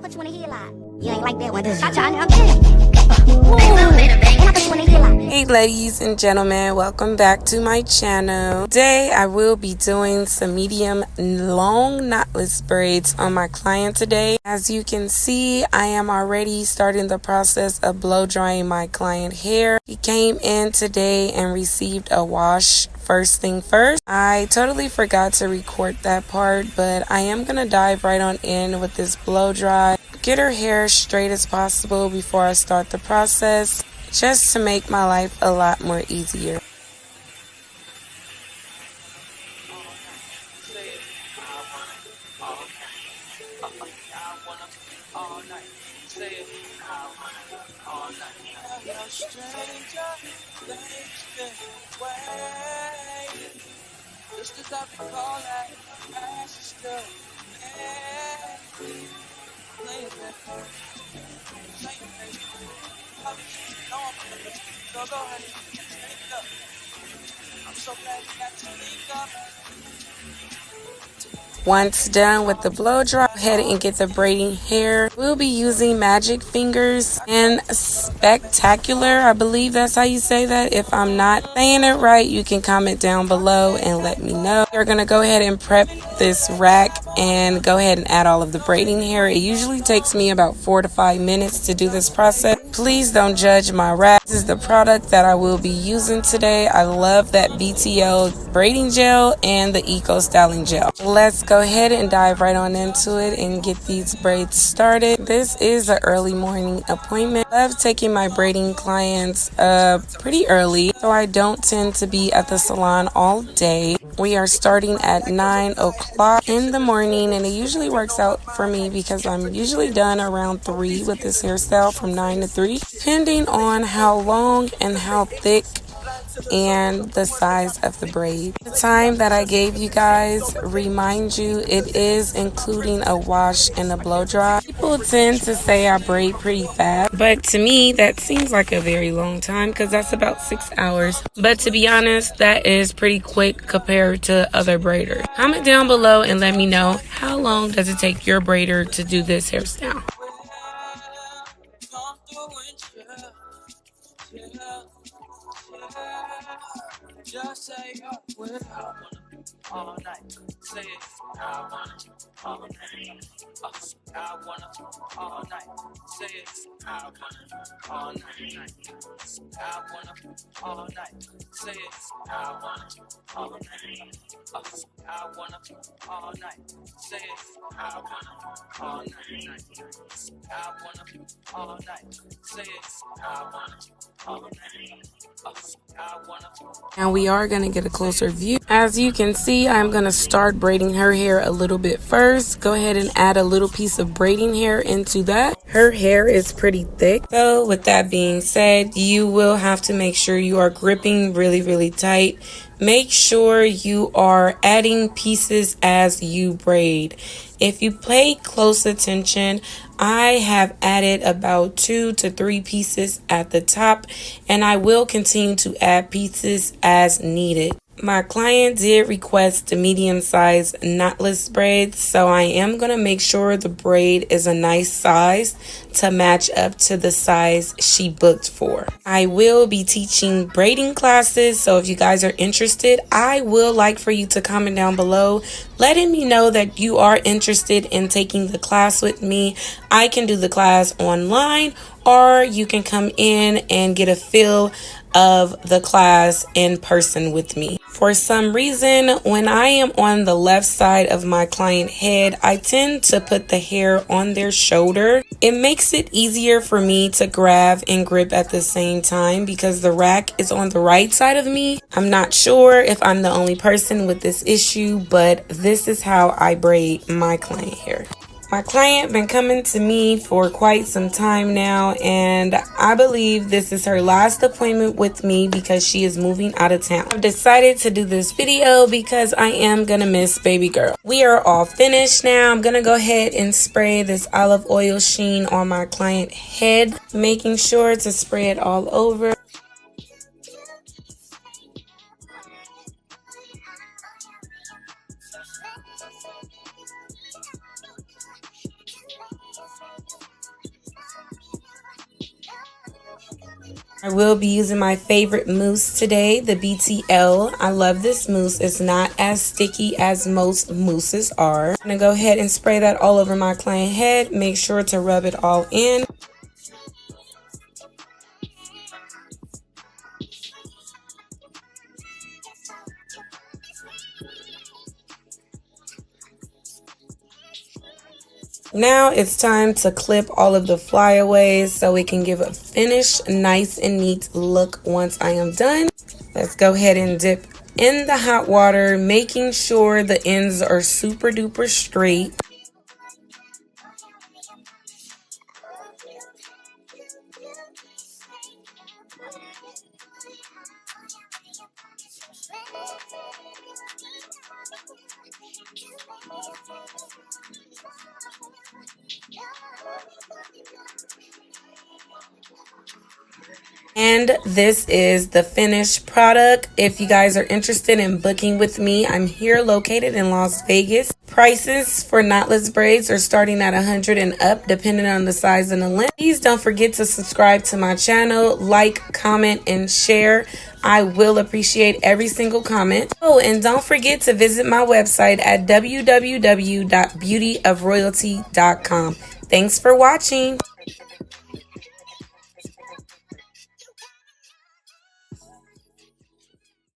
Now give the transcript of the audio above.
thought you wanna hear a lot. You ain't like that one, did you? I'm dead. Hey ladies and gentlemen, welcome back to my channel. Today I will be doing some medium long knotless braids on my client today. As you can see, I am already starting the process of blow drying my client hair. He came in today and received a wash first thing first. I totally forgot to record that part, but I am gonna dive right on in with this blow dry. Get her hair straight as possible before I start the process, just to make my life a lot more easier. Once done with the blow dry, go ahead and get the braiding hair. We'll be using magic fingers and spectacular. I believe that's how you say that. If I'm not saying it right, you can comment down below and let me know. We're going to go ahead and prep this rack and go ahead and add all of the braiding hair. It usually takes me about 4 to 5 minutes to do this process. Please don't judge my rack. This is the product that I will be using today. I love that BTL braiding gel and the Eco Styling gel. Let's go ahead and dive right on into it and get these braids started. This is an early morning appointment. I love taking my braiding clients pretty early, so I don't tend to be at the salon all day. We are starting at 9 o'clock in the morning, and it usually works out for me because I'm usually done around 3 with this hairstyle, from 9 to 3, depending on how long and how thick and the size of the braid. The time that I gave you guys, remind you, it is including a wash and a blow dry. People tend to say I braid pretty fast, but to me that seems like a very long time because that's about 6 hours. But to be honest, that is pretty quick compared to other braiders. Comment down below and let me know, how long does it take your braider to do this hairstyle? Just say all night. Say it, I want you all night. I want you all night. Say it, I want you all night. I want you all night. Say it, I want you all night. I want you all night. Say it, I want you all night. I want you all night. Say it, I want you all night. Now we are going to get a closer view. As you can see, I'm going to start braiding her hair a little bit first. Go ahead and add a little piece of braiding hair into that. Her hair is pretty thick. So with that being said, you will have to make sure you are gripping really tight. Make sure you are adding pieces as you braid. If you pay close attention, I have added about 2 to 3 pieces at the top, and I will continue to add pieces as needed. My client did request the medium-sized knotless braids, so I am going to make sure the braid is a nice size to match up to the size she booked for. I will be teaching braiding classes, so if you guys are interested, I will like for you to comment down below letting me know that you are interested in taking the class with me. I can do the class online, or you can come in and get a feel of the class in person with me. For some reason, when I am on the left side of my client head, I tend to put the hair on their shoulder. It makes it easier for me to grab and grip at the same time because the rack is on the right side of me. I'm not sure if I'm the only person with this issue, but this is how I braid my client hair. My client been coming to me for quite some time now, and I believe this is her last appointment with me because she is moving out of town. I've decided to do this video because I am gonna miss baby girl. We are all finished now. I'm gonna go ahead and spray this olive oil sheen on my client head, making sure to spray it all over. I will be using my favorite mousse today, the BTL. I love this mousse. It's not as sticky as most mousses are. I'm going to go ahead and spray that all over my client head. Make sure to rub it all in. Now it's time to clip all of the flyaways so we can give a finished, nice and neat look once I am done. Let's go ahead and dip in the hot water, making sure the ends are super duper straight. And this is the finished product. If you guys are interested in booking with me, I'm here located in Las Vegas. Prices for knotless braids are starting at $100 and up, depending on the size and the length. Please don't forget to subscribe to my channel, like, comment, and share. I will appreciate every single comment. Oh, and don't forget to visit my website at www.beautyofroyalty.com. Thanks for watching.